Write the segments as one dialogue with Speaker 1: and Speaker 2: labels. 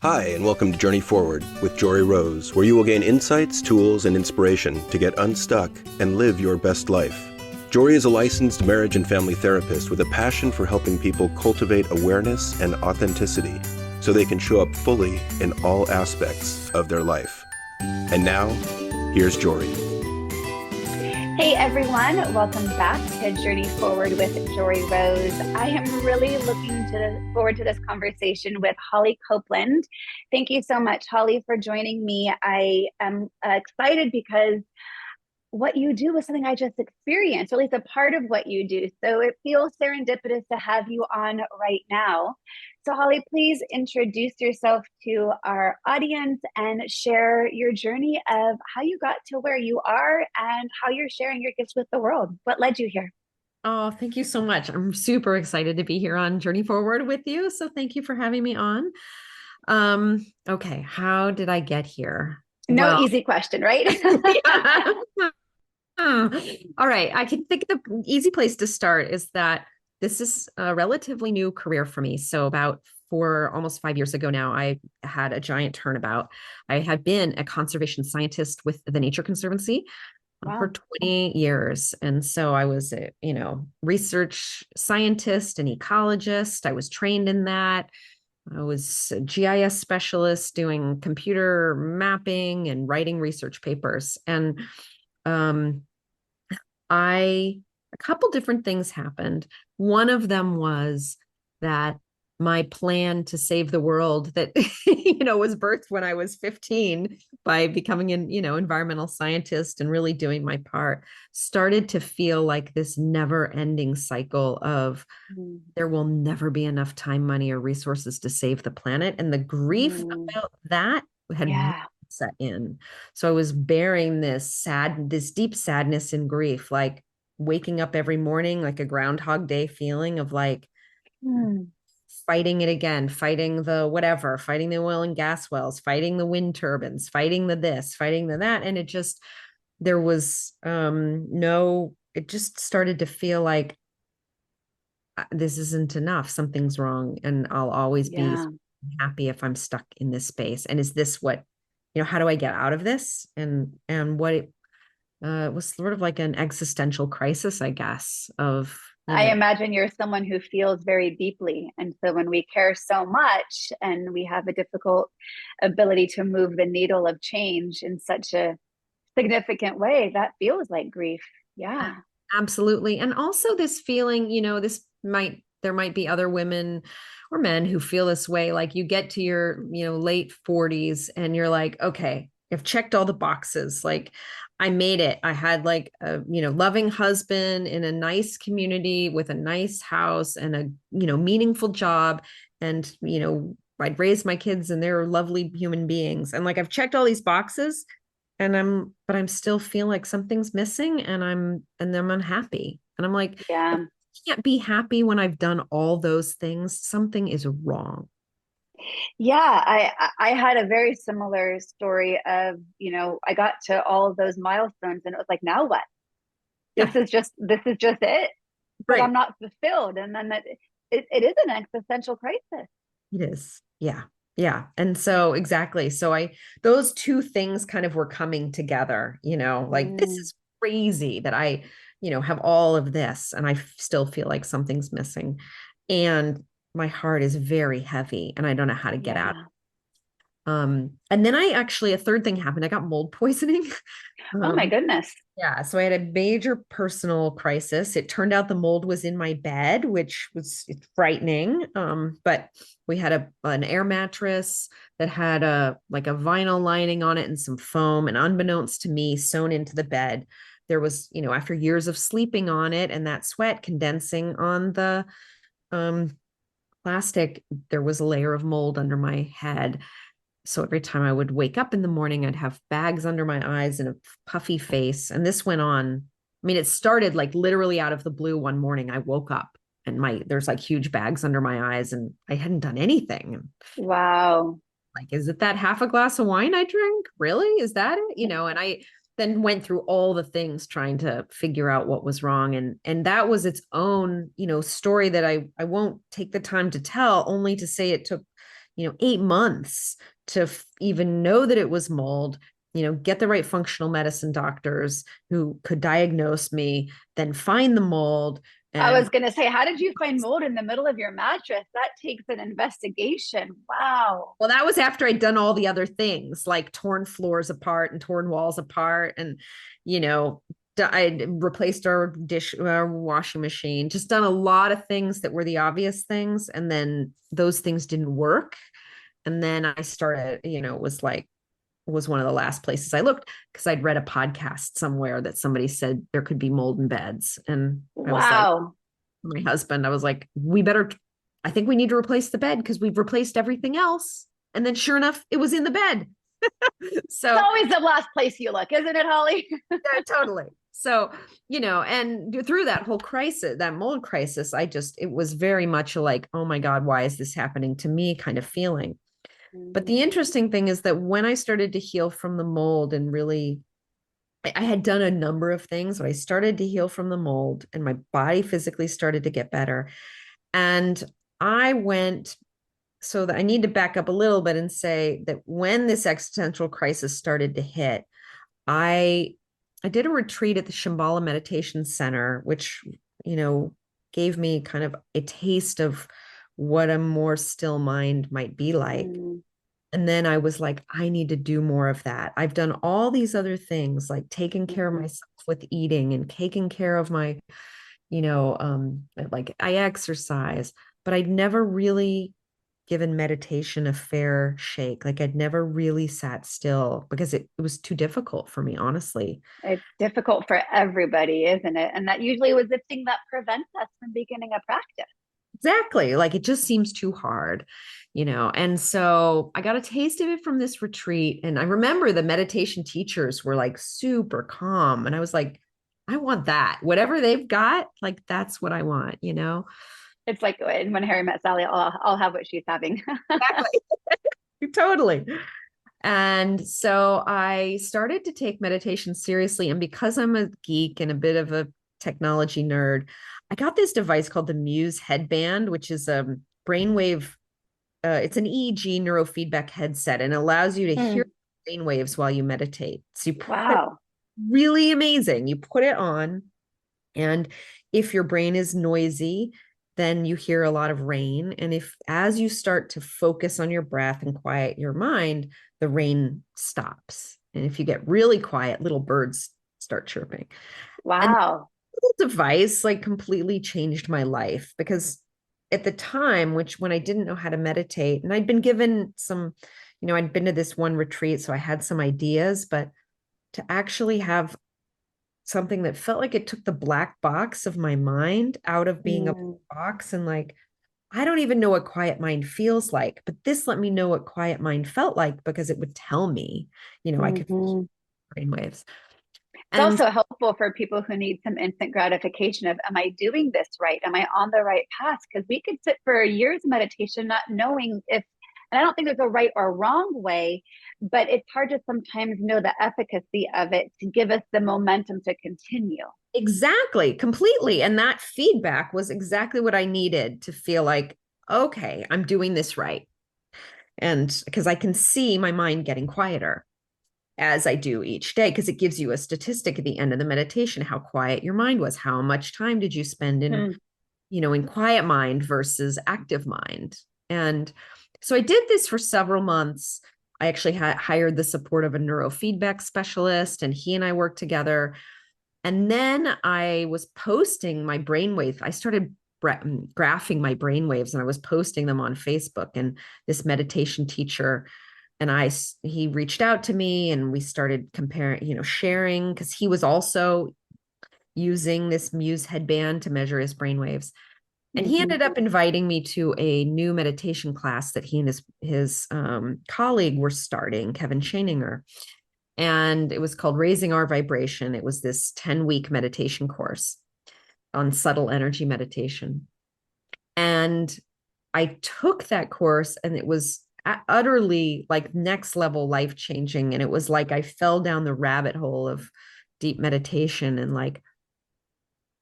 Speaker 1: Hi, and welcome to Journey Forward with Jory Rose, where you will gain insights, tools, and inspiration to get unstuck and live your best life. Jory is a licensed marriage and family therapist with a passion for helping people cultivate awareness and authenticity so they can show up fully in all aspects of their life. And now, here's Jory.
Speaker 2: Hey everyone, welcome back to Journey Forward with Jory Rose. I am really looking forward to this conversation with Holly Copeland. Thank you so much, Holly, for joining me. I am excited because what you do is something I just experienced, or at least a part of what you do. So it feels serendipitous to have you on right now. So Holly, please introduce yourself to our audience and share your journey of how you got to where you are and how you're sharing your gifts with the world. What led you here?
Speaker 3: Oh, thank you so much. I'm super excited to be here on Journey Forward with you. So thank you for having me on. Okay, how did I get here?
Speaker 2: No
Speaker 3: Well,
Speaker 2: easy question, right?
Speaker 3: yeah. All right. I can think the easy place to start is that this is a relatively new career for me. So about almost 5 years ago now, I had a giant turnabout. I had been a conservation scientist with the Nature Conservancy for
Speaker 2: Wow.
Speaker 3: 20 years. And so I was a, research scientist and ecologist. I was trained in that. I was a GIS specialist doing computer mapping and writing research papers. And um, a couple different things happened. One of them was that my plan to save the world that, was birthed when I was 15 by becoming an, environmental scientist and really doing my part, started to feel like this never ending cycle of there will never be enough time, money, or resources to save the planet. And the grief about that had really set in. So I was bearing this deep sadness and grief, like waking up every morning, like a Groundhog Day feeling of like fighting it again, fighting the whatever, fighting the oil and gas wells, fighting the wind turbines, fighting the this, fighting the that. And there was it just started to feel like this isn't enough. Something's wrong. And I'll always be happy if I'm stuck in this space. And is this what, how do I get out of this? And what it was sort of like an existential crisis, I guess, of,
Speaker 2: I imagine you're someone who feels very deeply. And so when we care so much and we have a difficult ability to move the needle of change in such a significant way, that feels like grief. Yeah.
Speaker 3: Absolutely. And also this feeling, there might be other women or men who feel this way. Like you get to your, late 40s and you're like, okay, I've checked all the boxes. Like I made it. I had like a, loving husband in a nice community with a nice house and a, meaningful job. And, I'd raised my kids and they're lovely human beings. And like, I've checked all these boxes and I'm still feeling like something's missing and I'm unhappy. And I'm like,
Speaker 2: yeah,
Speaker 3: I can't be happy when I've done all those things. Something is wrong.
Speaker 2: yeah. I had a very similar story of, I got to all of those milestones and it was like, now what? This is just it, but I'm not fulfilled. And then it is an existential crisis.
Speaker 3: It is. Yeah. Yeah. And so exactly. So those two things kind of were coming together, like this is crazy that I, have all of this and I still feel like something's missing. And my heart is very heavy and I don't know how to get out. And then a third thing happened. I got mold poisoning.
Speaker 2: Oh my goodness.
Speaker 3: Yeah. So I had a major personal crisis. It turned out the mold was in my bed, which was frightening. But we had an air mattress that had a vinyl lining on it and some foam, and unbeknownst to me, sewn into the bed. There was, after years of sleeping on it and that sweat condensing on the plastic, there was a layer of mold under my head. So every time I would wake up in the morning, I'd have bags under my eyes and a puffy face. And this went on. I mean, it started like literally out of the blue. One morning I woke up and there's like huge bags under my eyes and I hadn't done anything.
Speaker 2: Wow.
Speaker 3: Like, is it that half a glass of wine I drink? Really? Is that it? And I then went through all the things trying to figure out what was wrong. And that was its own, story that I won't take the time to tell, only to say it took 8 months to even know that it was mold, get the right functional medicine doctors who could diagnose me, then find the mold.
Speaker 2: I
Speaker 3: And
Speaker 2: was going to say, how did you find mold in the middle of your mattress? That takes an investigation. Wow.
Speaker 3: well, that was after I'd done all the other things, like torn floors apart and torn walls apart. And, I replaced our washing machine, just done a lot of things that were the obvious things. And then those things didn't work. And then I started, was one of the last places I looked, because I'd read a podcast somewhere that somebody said there could be mold in beds. And I was like,
Speaker 2: Wow.
Speaker 3: my husband, I was like, I think we need to replace the bed because we've replaced everything else. And then sure enough, it was in the bed. So
Speaker 2: it's always the last place you look, isn't it, Holly?
Speaker 3: yeah, totally. So, and through that whole crisis, that mold crisis, it was very much like, oh my God, why is this happening to me kind of feeling. But the interesting thing is that when I started to heal from the mold, and really, I had done a number of things, but I started to heal from the mold and my body physically started to get better. And so that I need to back up a little bit and say that when this existential crisis started to hit, I did a retreat at the Shambhala Meditation Center, which, gave me kind of a taste of what a more still mind might be like. And then I was like, I need to do more of that. I've done all these other things, like taking care of myself with eating and taking care of my, like I exercise, but I'd never really given meditation a fair shake. Like I'd never really sat still because it was too difficult for me, honestly.
Speaker 2: It's difficult for everybody, isn't it? And that usually was the thing that prevents us from beginning a practice.
Speaker 3: Exactly. Like it just seems too hard, And so I got a taste of it from this retreat. And I remember the meditation teachers were like super calm. And I was like, I want that. Whatever they've got, like, that's what I want,
Speaker 2: It's like when Harry met Sally, I'll have what she's having.
Speaker 3: Exactly. Totally. And so I started to take meditation seriously. And because I'm a geek and a bit of a technology nerd, I got this device called the Muse headband, which is a brainwave. It's an EEG neurofeedback headset and allows you to hear brainwaves while you meditate. So
Speaker 2: Wow.
Speaker 3: Really amazing. You put it on, and if your brain is noisy, then you hear a lot of rain. And as you start to focus on your breath and quiet your mind, the rain stops. And if you get really quiet, little birds start chirping.
Speaker 2: Wow.
Speaker 3: And device like completely changed my life, because at the time, when I didn't know how to meditate, and I'd been given some, I'd been to this one retreat, so I had some ideas, but to actually have something that felt like it took the black box of my mind out of being a box, and like, I don't even know what quiet mind feels like, but this let me know what quiet mind felt like, because it would tell me, I could feel brainwaves.
Speaker 2: It's also helpful for people who need some instant gratification of, am I doing this right? Am I on the right path? Because we could sit for years of meditation not knowing if, and I don't think there's a right or wrong way, but it's hard to sometimes know the efficacy of it to give us the momentum to continue.
Speaker 3: Exactly, completely. And that feedback was exactly what I needed to feel like, okay, I'm doing this right. And because I can see my mind getting quieter as I do each day, because it gives you a statistic at the end of the meditation, how quiet your mind was. How much time did you spend in quiet mind versus active mind? And so I did this for several months. I actually hired the support of a neurofeedback specialist, and he and I worked together. And then I was posting my brainwave. I started graphing my brainwaves, and I was posting them on Facebook. And this meditation teacher he reached out to me, and we started comparing, sharing, because he was also using this Muse headband to measure his brainwaves. And he ended up inviting me to a new meditation class that he and his colleague were starting, Kevin Schaininger. And it was called Raising Our Vibration. It was this 10-week meditation course on subtle energy meditation. And I took that course, and it was utterly like next level life changing. And it was like I fell down the rabbit hole of deep meditation, and like,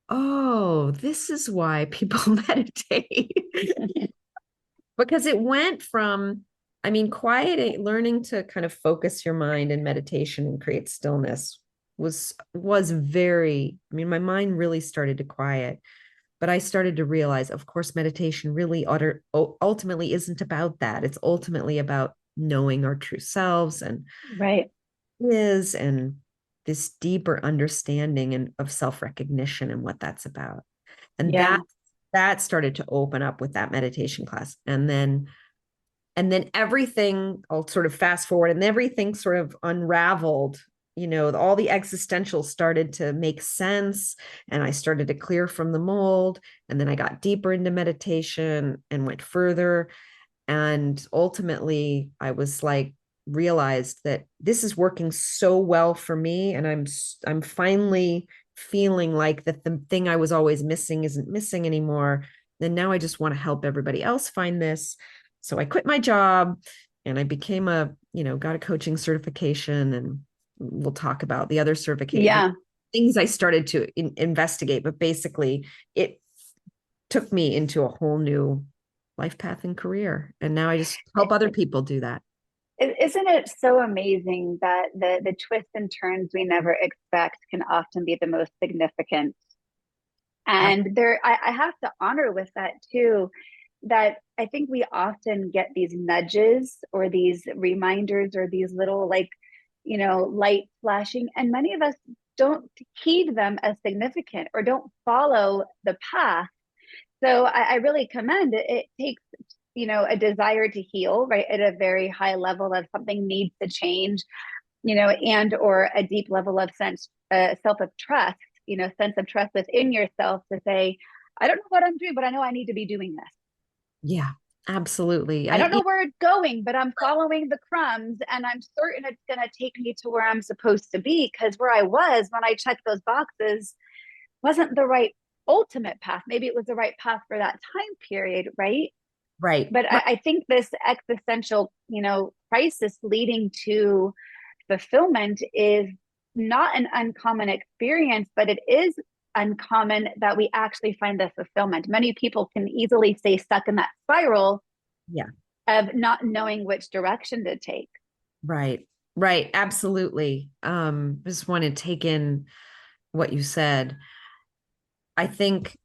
Speaker 3: oh, this is why people meditate. Because it went from I mean, quieting, learning to kind of focus your mind in meditation and create stillness was very, I mean, my mind really started to quiet, but I started to realize, of course, meditation really ultimately isn't about that. It's ultimately about knowing our true selves and
Speaker 2: Right.
Speaker 3: is and this deeper understanding and of self-recognition and what that's about. And
Speaker 2: Yeah.
Speaker 3: that started to open up with that meditation class. And then everything, I'll sort of fast forward, and everything sort of unraveled. All the existential started to make sense, and I started to clear from the mold. And then I got deeper into meditation and went further. And ultimately, I was like, realized that this is working so well for me. And I'm finally feeling like that the thing I was always missing isn't missing anymore. And now I just want to help everybody else find this. So I quit my job and I became got a coaching certification, and we'll talk about the other certification
Speaker 2: Yeah.
Speaker 3: things I started to investigate. But basically, it took me into a whole new life path and career. And now I just help other people do that.
Speaker 2: Isn't it so amazing that the twists and turns we never expect can often be the most significant? And I have to honor with that too, that I think we often get these nudges or these reminders or these little light flashing, and many of us don't heed them as significant or don't follow the path. So I really commend it. It takes a desire to heal, right, at a very high level of something needs to change, and or a deep level of self of trust, sense of trust within yourself to say, I don't know what I'm doing, but I know I need to be doing this.
Speaker 3: Yeah, absolutely.
Speaker 2: I don't know where it's going, but I'm following the crumbs and I'm certain it's going to take me to where I'm supposed to be, because where I was when I checked those boxes wasn't the right ultimate path. Maybe it was the right path for that time period, right?
Speaker 3: Right.
Speaker 2: But I think this existential, crisis leading to fulfillment is not an uncommon experience, but it is uncommon that we actually find the fulfillment. Many people can easily stay stuck in that spiral
Speaker 3: Yeah.
Speaker 2: of not knowing which direction to take.
Speaker 3: Right. Right. Absolutely. Just want to take in what you said. I think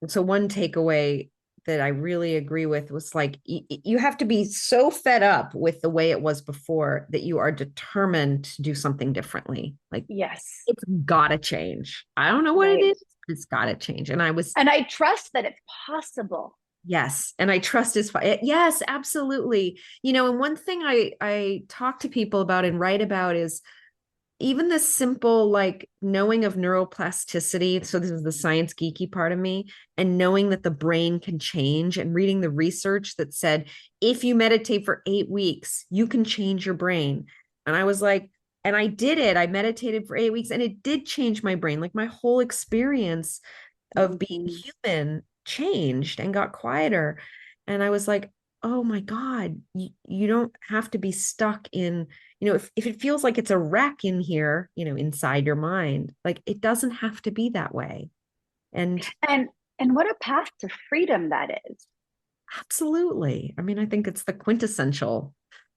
Speaker 3: so. One takeaway that I really agree with was like, you have to be so fed up with the way it was before that you are determined to do something differently. Like,
Speaker 2: Yes.
Speaker 3: it's got to change. I don't know what it
Speaker 2: Right.
Speaker 3: is. It's got to change. And
Speaker 2: I trust that it's possible.
Speaker 3: yes. And I trust is fine. Yes, absolutely. And one thing I talk to people about and write about is even the simple like knowing of neuroplasticity. So this is the science geeky part of me, and knowing that the brain can change, and reading the research that said if you meditate for 8 weeks you can change your brain. And I was like, and I did it. I meditated for 8 weeks and it did change my brain. Like my whole experience of being human changed and got quieter. And I was like, oh my God, you don't have to be stuck in, if it feels like it's a wreck in here, inside your mind, like it doesn't have to be that way. And
Speaker 2: And what a path to freedom that is.
Speaker 3: absolutely. I mean, I think it's the quintessential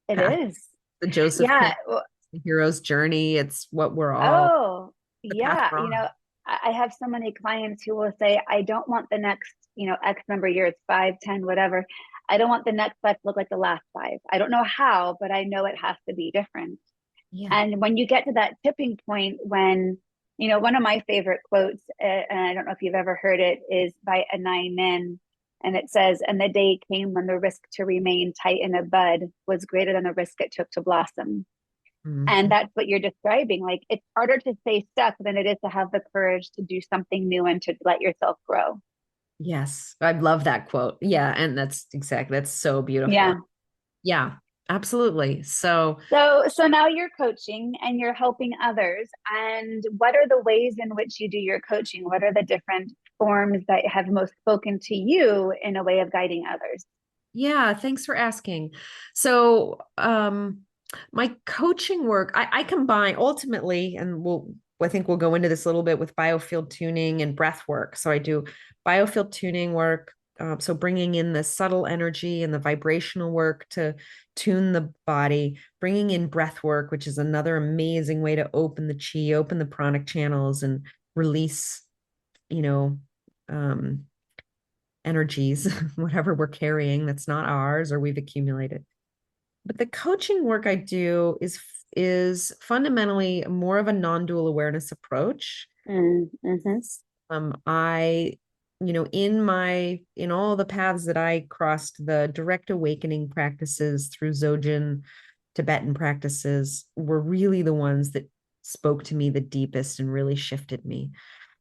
Speaker 2: It
Speaker 3: path,
Speaker 2: is.
Speaker 3: the Joseph
Speaker 2: Yeah.
Speaker 3: Campbell, the hero's journey. It's what we're all,
Speaker 2: Oh,
Speaker 3: the path
Speaker 2: yeah.
Speaker 3: we're on.
Speaker 2: I have so many clients who will say, I don't want the next, X number of years, 5, 10, whatever. I don't want the next life to look like the last five. I don't know how, but I know it has to be different.
Speaker 3: Yeah.
Speaker 2: And when you get to that tipping point, when, one of my favorite quotes, and I don't know if you've ever heard it, is by Anai Nin. And it says, and the day came when the risk to remain tight in a bud was greater than the risk it took to blossom. And
Speaker 3: Mhm.
Speaker 2: that's what you're describing. Like, it's harder to stay stuck than it is to have the courage to do something new and to let yourself grow.
Speaker 3: Yes. I love that quote. Yeah. And that's so beautiful.
Speaker 2: Yeah.
Speaker 3: Yeah, absolutely. So,
Speaker 2: So now you're coaching and you're helping others. And what are the ways in which you do your coaching? What are the different forms that have most spoken to you in a way of guiding others?
Speaker 3: yeah, thanks for asking. So, my coaching work, I combine ultimately, and I think we'll go into this a little bit with biofield tuning and breath work. So I do biofield tuning work, so bringing in the subtle energy and the vibrational work to tune the body, bringing in breath work, which is another amazing way to open the chi, open the pranic channels and release, you know, energies, whatever we're carrying that's not ours or we've accumulated. But the coaching work I do is fundamentally more of a non-dual awareness approach.
Speaker 2: Mm-hmm.
Speaker 3: I, in all the paths that I crossed, the direct awakening practices through Dzogchen, Tibetan practices were really the ones that spoke to me the deepest and really shifted me.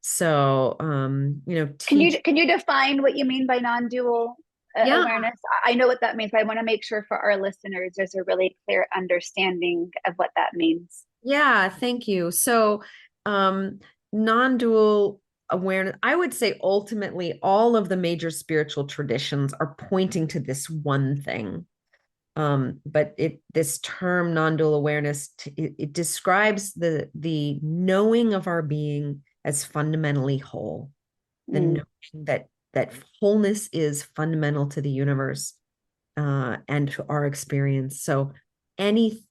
Speaker 3: So,
Speaker 2: Can you define what you mean by non-dual
Speaker 3: yeah,
Speaker 2: awareness? I know what that means, but I want to make sure for our listeners there's a really clear understanding of what that means.
Speaker 3: yeah, thank you. So, non-dual awareness, I would say ultimately all of the major spiritual traditions are pointing to this one thing. But this term non-dual awareness, it describes the knowing of our being as fundamentally whole, the knowing that wholeness is fundamental to the universe, and to our experience. So any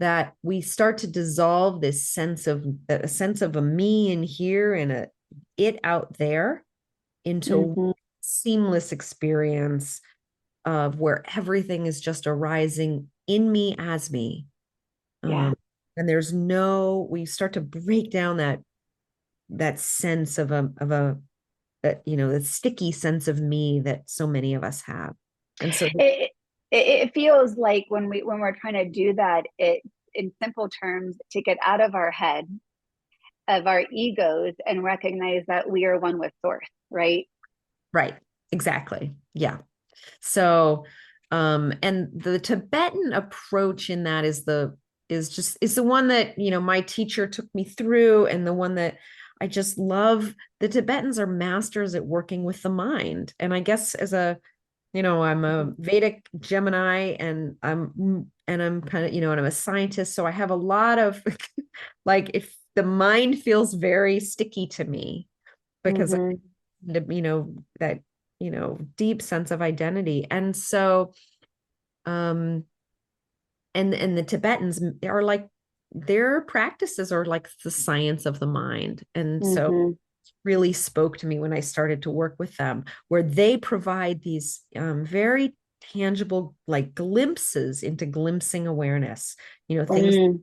Speaker 3: that we start to dissolve this sense of a me in here and a it out there into a seamless experience of where everything is just arising in me as me.
Speaker 2: Yeah.
Speaker 3: And we start to break down that sense of the sticky sense of me that so many of us have. And so
Speaker 2: it feels like when we're trying to do that, it in simple terms, to get out of our head, of our egos, and recognize that we are one with source, right?
Speaker 3: right, exactly. Yeah. So and the Tibetan approach in that is the one that, my teacher took me through, and the one that I just love. The Tibetans are masters at working with the mind. And I guess I'm a Vedic Gemini, and I'm kind of, and I'm a scientist. So I have a lot of like, if the mind feels very sticky to me because, that, deep sense of identity. And so, and the Tibetans are like, their practices are like the science of the mind. And so really spoke to me when I started to work with them, where they provide these very tangible, like, glimpses into glimpsing awareness, things like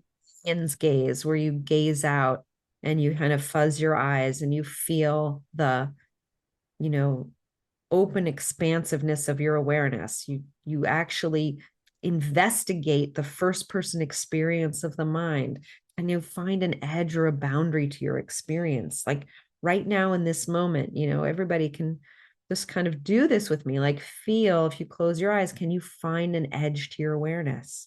Speaker 3: Hin's gaze, where you gaze out and you kind of fuzz your eyes and you feel the, open expansiveness of your awareness. You actually investigate the first person experience of the mind, and you find an edge or a boundary to your experience. Like right now in this moment, everybody can just kind of do this with me. Like, feel, if you close your eyes, can you find an edge to your awareness?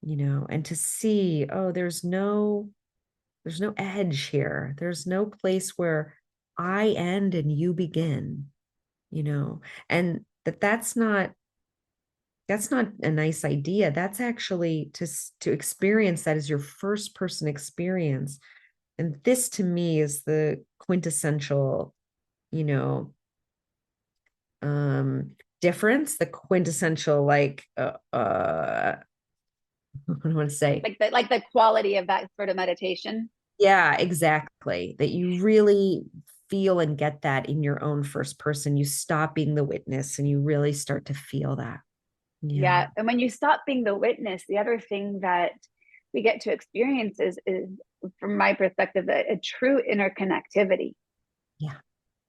Speaker 3: And to see, oh, there's no edge here. There's no place where I end and you begin. And that's not a nice idea. That's actually to experience that as your first person experience. And this to me is the quintessential, difference, the quintessential, like, what do I want to say?
Speaker 2: Like the quality of that sort of meditation.
Speaker 3: Yeah, exactly. That you really feel and get that in your own first person. You stop being the witness and you really start to feel that.
Speaker 2: Yeah. And when you stop being the witness, the other thing that we get to experience is from my perspective, a true interconnectivity.
Speaker 3: Yeah.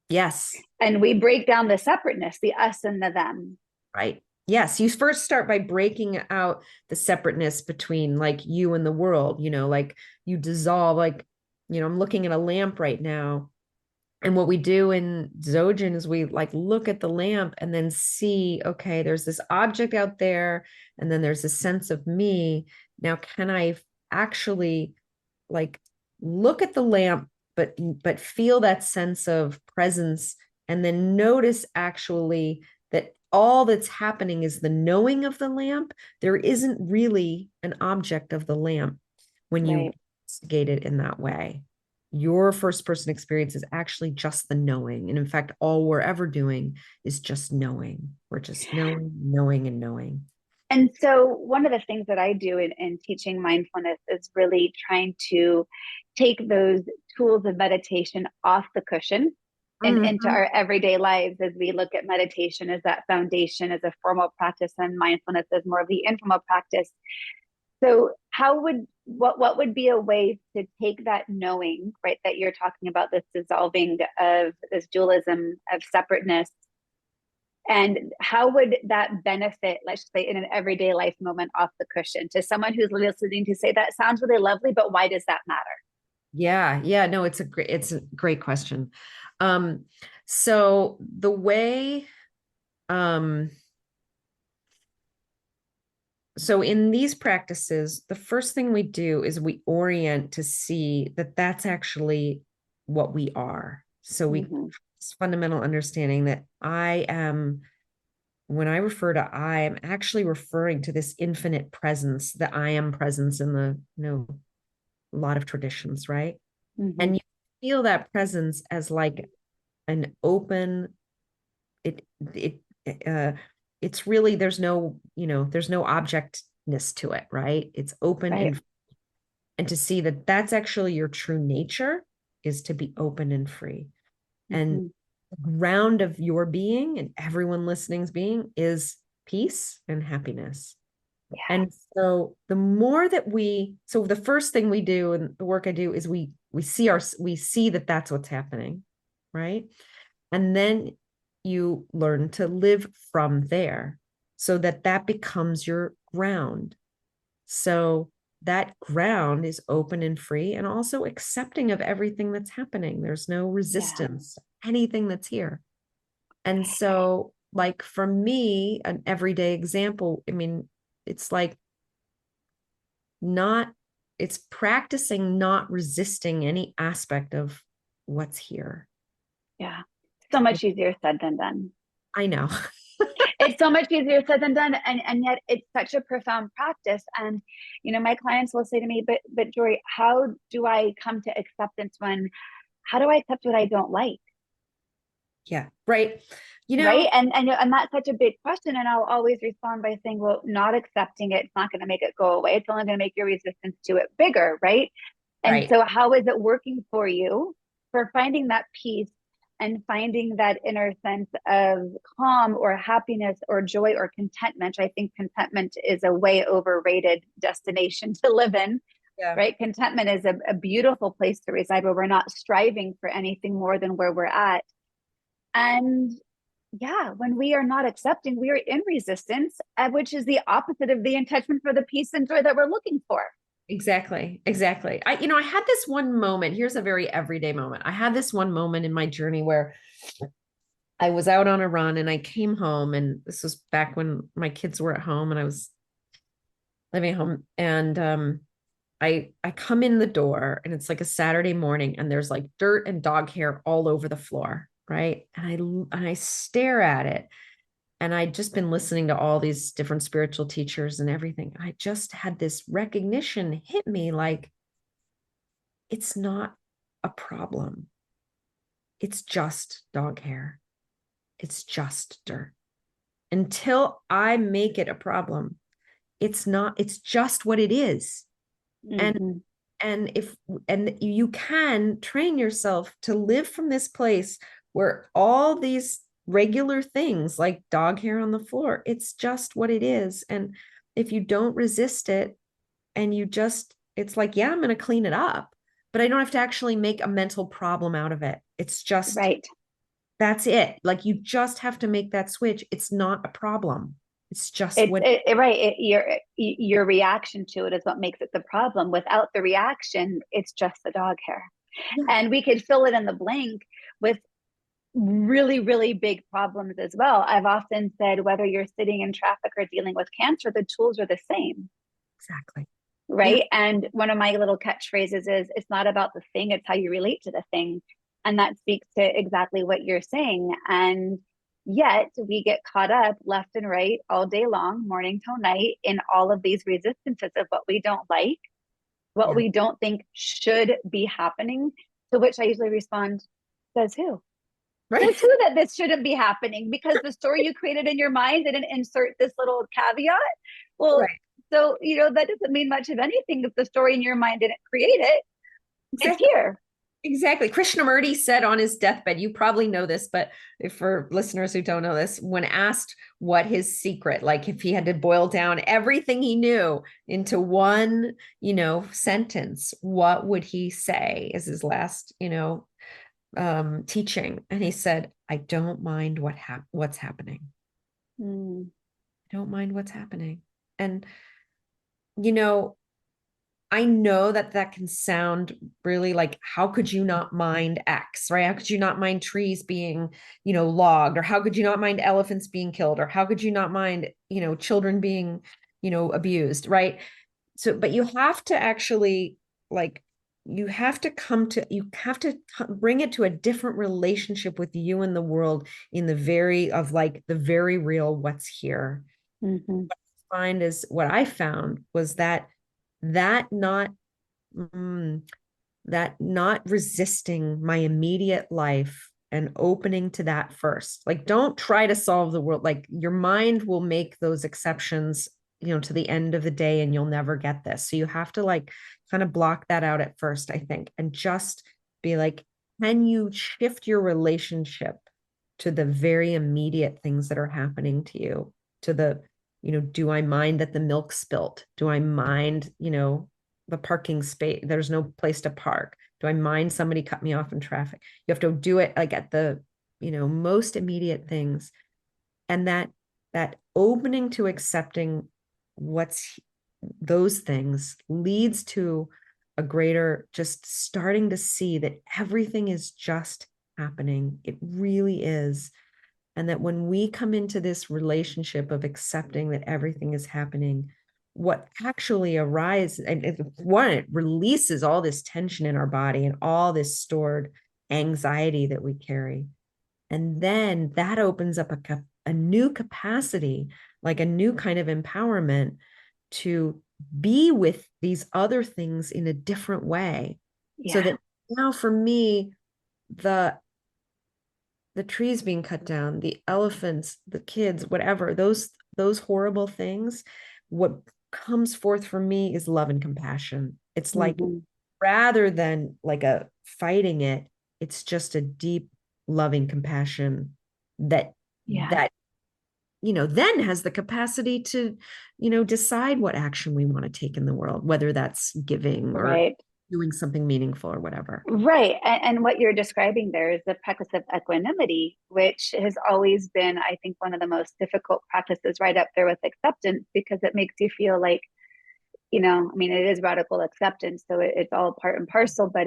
Speaker 3: Yes.
Speaker 2: And we break down the separateness, the us and the them.
Speaker 3: Right. Yes. You first start by breaking out the separateness between, like, you and the world, like you dissolve, like, I'm looking at a lamp right now. And what we do in Dzogchen is we, like, look at the lamp and then see, okay, there's this object out there, and then there's a sense of me. Now, can I actually, like, look at the lamp, but feel that sense of presence, and then notice actually that all that's happening is the knowing of the lamp. There isn't really an object of the lamp when you investigate it in that way. Your first person experience is actually just the knowing. And in fact, all we're ever doing is just knowing. We're just knowing, knowing, and knowing.
Speaker 2: And so one of the things that I do in teaching mindfulness is really trying to take those tools of meditation off the cushion and into
Speaker 3: Mhm.
Speaker 2: our everyday lives, as we look at meditation as that foundation, as a formal practice, and mindfulness as more of the informal practice. So what would be a way to take that knowing, right, that you're talking about, this dissolving of this dualism of separateness, and how would that benefit, let's say, in an everyday life moment off the cushion, to someone who's listening to say, that sounds really lovely, but why does that matter?
Speaker 3: Yeah, no, it's a great question. Um, so the way, um, so in these practices, the first thing we do is we orient to see that that's actually what we are. So we
Speaker 2: Mm-hmm.
Speaker 3: this fundamental understanding that I am, when I refer to I, I'm actually referring to this infinite presence, the I am presence in the, a lot of traditions, right?
Speaker 2: Mm-hmm.
Speaker 3: And you feel that presence as like an open, it it uh it's really, there's no, there's no objectness to it, right? It's open,
Speaker 2: Right.
Speaker 3: and to see that that's actually your true nature, is to be open and free. And
Speaker 2: Mm-hmm.
Speaker 3: the ground of your being and everyone listening's being is peace and happiness.
Speaker 2: Yeah.
Speaker 3: And so the more that so the first thing we do, and the work I do, is we see that that's what's happening, right? And then you learn to live from there, so that that becomes your ground. So that ground is open and free, and also accepting of everything that's happening. There's no
Speaker 2: Yeah.
Speaker 3: resistance to anything that's here. And so, like, for me, an everyday example, I mean, it's like not, it's practicing not resisting any aspect of what's here.
Speaker 2: Yeah. So much easier said than done.
Speaker 3: I know.
Speaker 2: It's so much easier said than done, and yet it's such a profound practice. And my clients will say to me, but Jory, how do I come to acceptance when, how do I accept what I don't like?
Speaker 3: Yeah, right.
Speaker 2: Right. And that's such a big question. And I'll always respond by saying, well, not accepting it's not going to make it go away. It's only going to make your resistance to it bigger. Right. And
Speaker 3: Right.
Speaker 2: so how is it working for you for finding that peace and finding that inner sense of calm or happiness or joy or contentment? I think contentment is a way overrated destination to live in.
Speaker 3: Yeah.
Speaker 2: Right. Contentment is a beautiful place to reside, where we're not striving for anything more than where we're at. And yeah, when we are not accepting, we are in resistance, which is the opposite of the intention for the peace and joy that we're looking for.
Speaker 3: Exactly. Exactly. I had this one moment. Here's a very everyday moment. I had this one moment in my journey where I was out on a run and I came home, and this was back when my kids were at home and I was living at home. And I come in the door, and it's like a Saturday morning, and there's like dirt and dog hair all over the floor, right? And I stare at it, and I'd just been listening to all these different spiritual teachers and everything. I just had this recognition hit me, like, it's not a problem. It's just dog hair. It's just dirt. Until I make it a problem, it's not, it's just what it is. And
Speaker 2: Mm-hmm.
Speaker 3: and if and you can train yourself to live from this place where all these regular things like dog hair on the floor, it's just what it is. And if you don't resist it, and you just, it's like, yeah, I'm going to clean it up, but I don't have to actually make a mental problem out of it. It's just,
Speaker 2: Right.
Speaker 3: that's it. Like, you just have to make that switch. It's not a problem. It's just
Speaker 2: It's
Speaker 3: what.
Speaker 2: right. Your reaction to it is what makes it the problem. Without the reaction, it's just the dog hair.
Speaker 3: Yeah.
Speaker 2: And we could fill it in the blank with really, really big problems as well. I've often said, whether you're sitting in traffic or dealing with cancer, the tools are the same.
Speaker 3: Exactly. Yeah.
Speaker 2: Right. And one of my little catchphrases is, it's not about the thing, it's how you relate to the thing. And that speaks to exactly what you're saying. And yet we get caught up left and right all day long, morning till night, in all of these resistances of what we don't like, what
Speaker 3: Yeah.
Speaker 2: we don't think should be happening. To which I usually respond, says who?
Speaker 3: Right.
Speaker 2: Says who that this shouldn't be happening? Because the story you created in your mind didn't insert this little caveat. Well,
Speaker 3: Right.
Speaker 2: so, that doesn't mean much of anything if the story in your mind didn't create it. It's
Speaker 3: Exactly.
Speaker 2: here.
Speaker 3: Exactly. Krishnamurti said on his deathbed, you probably know this, but for listeners who don't know this, when asked what his secret, like if he had to boil down everything he knew into one, sentence, what would he say is his last, teaching? And he said, I don't mind what's happening.
Speaker 2: Mm.
Speaker 3: I don't mind what's happening. And, you know, I know that can sound really like, how could you not mind X, right? How could you not mind trees being, logged, or how could you not mind elephants being killed, or how could you not mind, children being, abused, right? So, but you have to actually like, you have to bring it to a different relationship with you and the world in the very real what's here.
Speaker 2: Mm-hmm.
Speaker 3: What I found was that not mm, that not resisting my immediate life and opening to that first. Like, don't try to solve the world. Like, your mind will make those exceptions, to the end of the day, and you'll never get this. So you have to kind of block that out at first, I think, and just be like, can you shift your relationship to the very immediate things that are happening to you, to the do I mind that the milk spilt? Do I mind, the parking space? There's no place to park. Do I mind somebody cut me off in traffic? You have to do it like at the, most immediate things. And that opening to accepting what's those things leads to a greater just starting to see that everything is just happening. It really is. And that when we come into this relationship of accepting that everything is happening, what actually arises, and it releases all this tension in our body and all this stored anxiety that we carry. And then that opens up a new capacity, like a new kind of empowerment to be with these other things in a different way.
Speaker 2: Yeah.
Speaker 3: So that now for me, the trees being cut down, the elephants, the kids, whatever, those horrible things, what comes forth for me is love and compassion. It's like, rather than like a fighting it, it's just a deep loving compassion that then has the capacity to decide what action we want to take in the world, whether that's giving or doing something meaningful or whatever.
Speaker 2: Right. And what you're describing there is the practice of equanimity, which has always been, I think, one of the most difficult practices, right up there with acceptance, because it makes you feel like, it is radical acceptance. So it's all part and parcel, but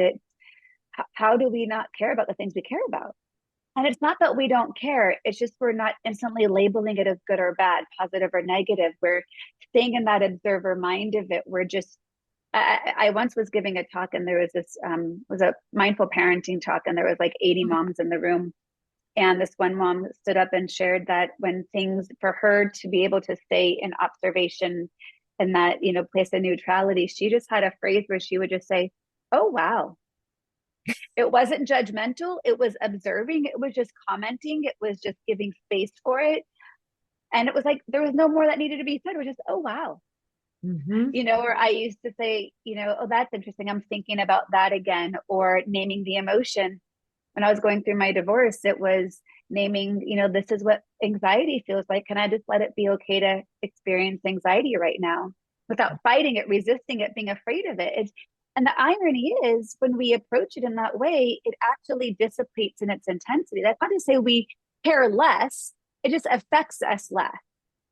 Speaker 2: how do we not care about the things we care about? And it's not that we don't care. It's just we're not instantly labeling it as good or bad, positive or negative. We're staying in that observer mind of it. We're just, I once was giving a talk, and there was this was a mindful parenting talk, and there was like 80 moms in the room. And this one mom stood up and shared that when things, for her to be able to stay in observation and that, place of neutrality, she just had a phrase where she would just say, oh, wow. It wasn't judgmental. It was observing. It was just commenting. It was just giving space for it. And it was like, there was no more that needed to be said. It was just, oh, wow. Or I used to say, oh, that's interesting. I'm thinking about that again, or naming the emotion. When I was going through my divorce, it was naming, this is what anxiety feels like. Can I just let it be okay to experience anxiety right now without fighting it, resisting it, being afraid of it? And the irony is, when we approach it in that way, it actually dissipates in its intensity. That's not to say we care less. It just affects us less.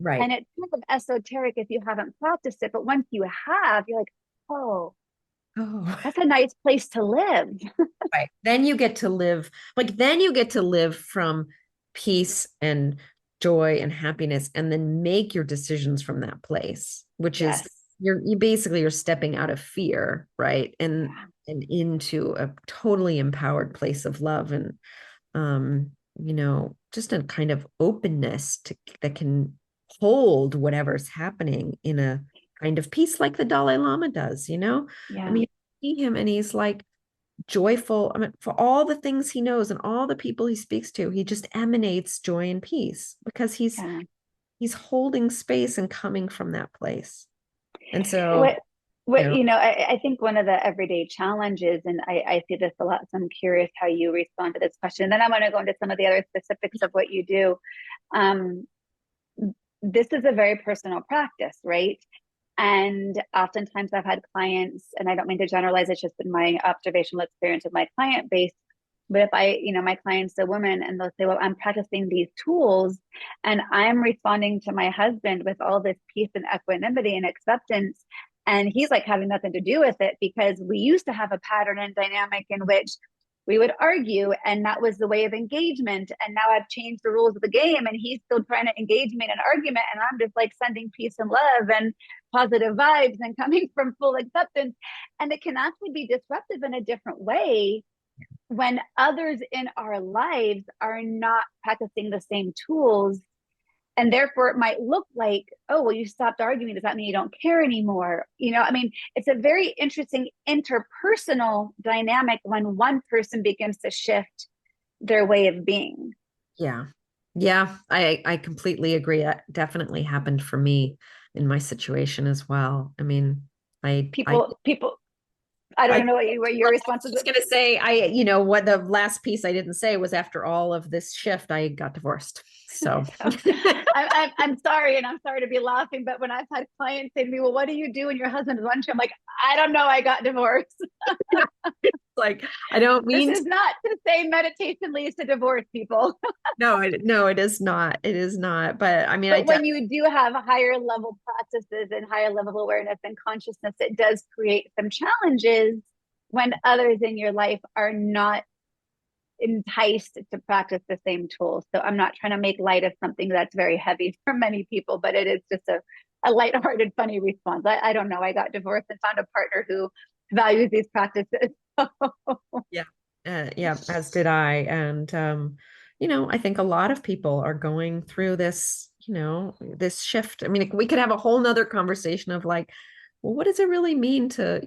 Speaker 3: Right.
Speaker 2: And it's kind of esoteric if you haven't practiced it. But once you have, you're like, oh, that's a nice place to live.
Speaker 3: Right. Then you get to live, from peace and joy and happiness, and then make your decisions from that place, which is you're stepping out of fear, right? And into a totally empowered place of love and just a kind of openness that can hold whatever's happening in a kind of peace, like the Dalai Lama does, I mean, you see him and he's like, joyful. I mean, for all the things he knows and all the people he speaks to, he just emanates joy and peace because
Speaker 2: Yeah.
Speaker 3: he's holding space and coming from that place. And so,
Speaker 2: What
Speaker 3: you know,
Speaker 2: I think one of the everyday challenges, and I see this a lot, so I'm curious how you respond to this question. And then I want to go into some of the other specifics of what you do. Um, this is a very personal practice, right? And oftentimes I've had clients, and I don't mean to generalize, it's just been my observational experience with my client base. But if my client's a woman and they'll say, well, I'm practicing these tools and I'm responding to my husband with all this peace and equanimity and acceptance. And he's like having nothing to do with it because we used to have a pattern and dynamic in which we would argue and that was the way of engagement. And now I've changed the rules of the game and he's still trying to engage me in an argument. And I'm just like sending peace and love and positive vibes and coming from full acceptance. And it can actually be disruptive in a different way when others in our lives are not practicing the same tools. And therefore it might look like, oh, well, you stopped arguing. Does that mean you don't care anymore? I mean, it's a very interesting interpersonal dynamic when one person begins to shift their way of being.
Speaker 3: yeah. Yeah, I completely agree. That definitely happened for me in my situation as well. I mean,
Speaker 2: People, I
Speaker 3: I
Speaker 2: don't know what your response
Speaker 3: was
Speaker 2: is.
Speaker 3: just gonna say, what the last piece I didn't say was after all of this shift, I got divorced. So
Speaker 2: I'm sorry, and I'm sorry to be laughing, but when I've had clients say to me, well, what do you do when your husband is lunch? I'm like, I don't know, I got divorced.
Speaker 3: like, I don't mean
Speaker 2: this is not to say meditation leads to divorce, people.
Speaker 3: no, it is not. It is not. But I mean,
Speaker 2: but when you do have higher level practices and higher level awareness and consciousness, it does create some challenges when others in your life are not enticed to practice the same tools. So I'm not trying to make light of something that's very heavy for many people, but it is just a lighthearted, funny response. I don't know. I got divorced and found a partner who values these practices.
Speaker 3: yeah, yeah, as did I. And I think a lot of people are going through this, this shift. I mean, we could have a whole nother conversation of like, well, what does it really mean to,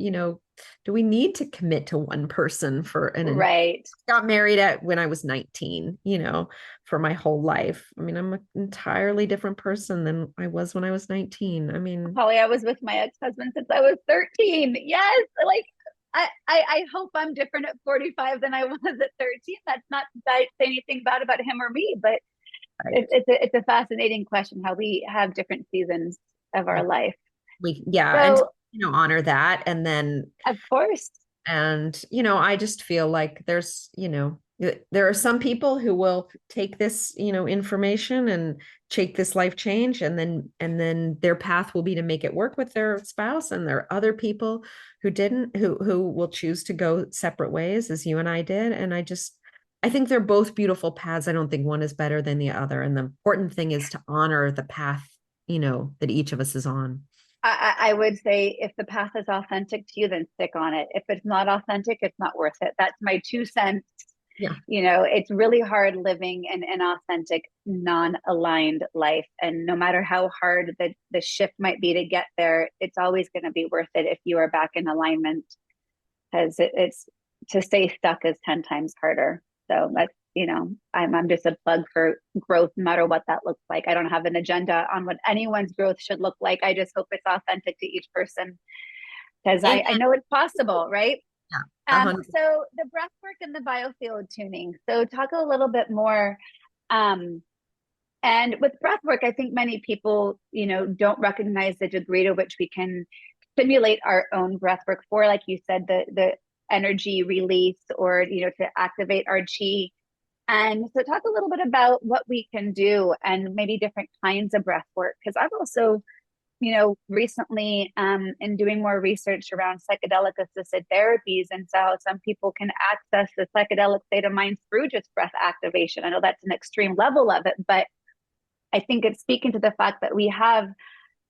Speaker 3: do we need to commit to one person for
Speaker 2: right?
Speaker 3: Got married when I was 19, for my whole life. I mean, I'm an entirely different person than I was when I was 19. I mean,
Speaker 2: Holly, I was with my ex-husband since I was 13. Yes. Like I hope I'm different at 45 than I was at 13. That's not to say anything bad about him or me, but
Speaker 3: right.
Speaker 2: it's a fascinating question how we have different seasons of our life.
Speaker 3: And honor that. And then
Speaker 2: of course.
Speaker 3: And, I just feel like there's, there are some people who will take this, information and take this life change and then their path will be to make it work with their spouse. And there are other people who didn't, who will choose to go separate ways as you and I did. And I think they're both beautiful paths. I don't think one is better than the other. And the important thing is to honor the path, that each of us is on.
Speaker 2: I would say if the path is authentic to you, then stick on it. If it's not authentic, it's not worth it. That's my 2 cents.
Speaker 3: Yeah.
Speaker 2: It's really hard living an inauthentic, non-aligned life. And no matter how hard the shift might be to get there, it's always going to be worth it if you are back in alignment, because it's to stay stuck is 10 times harder. So that's, I'm just a plug for growth, no matter what that looks like. I don't have an agenda on what anyone's growth should look like. I just hope it's authentic to each person because I know it's possible, right?
Speaker 3: Yeah.
Speaker 2: So the breath work and the biofield tuning. So talk a little bit more. And with breath work, I think many people, don't recognize the degree to which we can stimulate our own breath work for, like you said, the energy release or, to activate our chi. And so talk a little bit about what we can do and maybe different kinds of breath work. Because I've also, recently in doing more research around psychedelic assisted therapies and so some people can access the psychedelic state of mind through just breath activation. I know that's an extreme level of it, but I think it's speaking to the fact that we have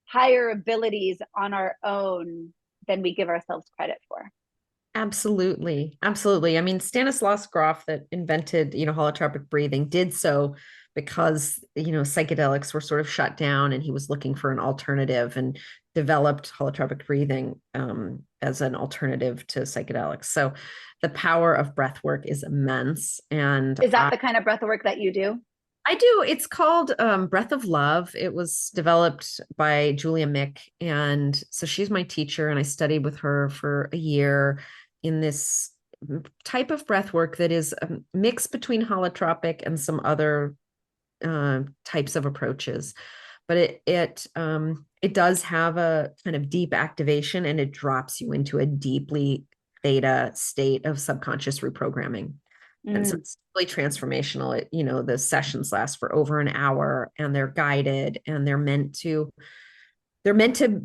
Speaker 2: higher abilities on our own than we give ourselves credit for.
Speaker 3: Absolutely. Absolutely. I mean, Stanislaus Grof that invented, holotropic breathing did so because, psychedelics were sort of shut down and he was looking for an alternative and developed holotropic breathing as an alternative to psychedelics. So the power of breath work is immense. And
Speaker 2: Is that the kind of breath work that you do?
Speaker 3: I do. It's called Breath of Love. It was developed by Julia Mick. And so she's my teacher, and I studied with her for a year in this type of breath work that is a mix between holotropic and some other types of approaches. But it does have a kind of deep activation, and it drops you into a deeply theta state of subconscious reprogramming. And so it's really transformational. The sessions last for over an hour, and they're guided, and they're meant to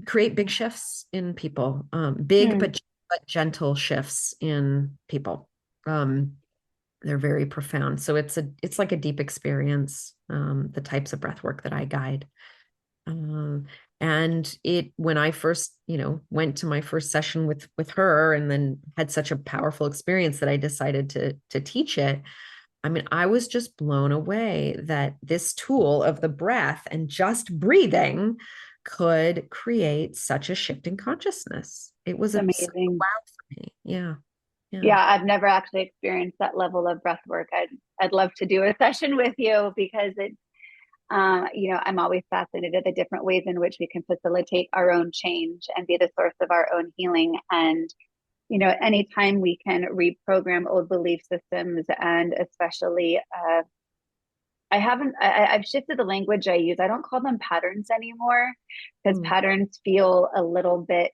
Speaker 3: create big shifts in people, but gentle shifts in people. They're very profound. So it's like a deep experience, the types of breath work that I guide. And when I first, went to my first session with her, and then had such a powerful experience that I decided to teach it. I mean, I was just blown away that this tool of the breath and just breathing could create such a shift in consciousness. It was
Speaker 2: amazing.
Speaker 3: Wow for me. Yeah.
Speaker 2: Yeah, I've never actually experienced that level of breath work. I'd love to do a session with you, because I'm always fascinated at the different ways in which we can facilitate our own change and be the source of our own healing. And, anytime we can reprogram old belief systems, and especially, I've shifted the language I use. I don't call them patterns anymore, because patterns feel a little bit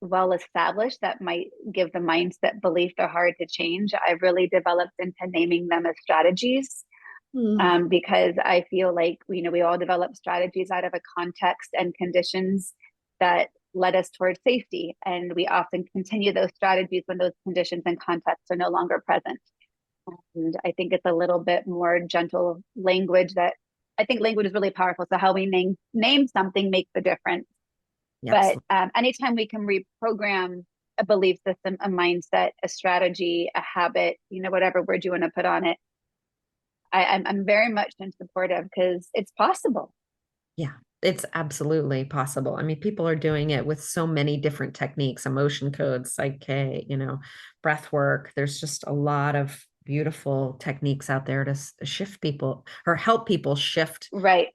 Speaker 2: well established. That might give the mindset belief they're hard to change. I've really developed into naming them as strategies. Because I feel like, we all develop strategies out of a context and conditions that led us towards safety. And we often continue those strategies when those conditions and contexts are no longer present. And I think it's a little bit more gentle language. That I think language is really powerful. So how we name something makes the difference.
Speaker 3: Yes.
Speaker 2: But anytime we can reprogram a belief system, a mindset, a strategy, a habit, whatever word you want to put on it, I'm very much in support of, because it's possible.
Speaker 3: Yeah, it's absolutely possible. I mean, people are doing it with so many different techniques, emotion codes, psyche, breath work. There's just a lot of beautiful techniques out there to shift people, or help people shift
Speaker 2: Right.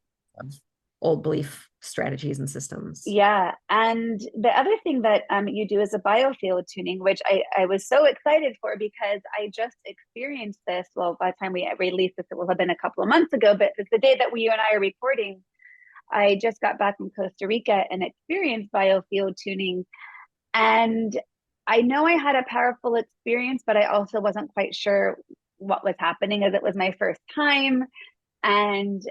Speaker 3: old belief strategies and systems.
Speaker 2: Yeah. And the other thing that you do is a biofield tuning, which I was so excited for, because I just experienced this. Well, by the time we released this, it will have been a couple of months ago, but it's the day that you and I are recording. I just got back from Costa Rica and experienced biofield tuning. And I know I had a powerful experience, but I also wasn't quite sure what was happening, as it was my first time. And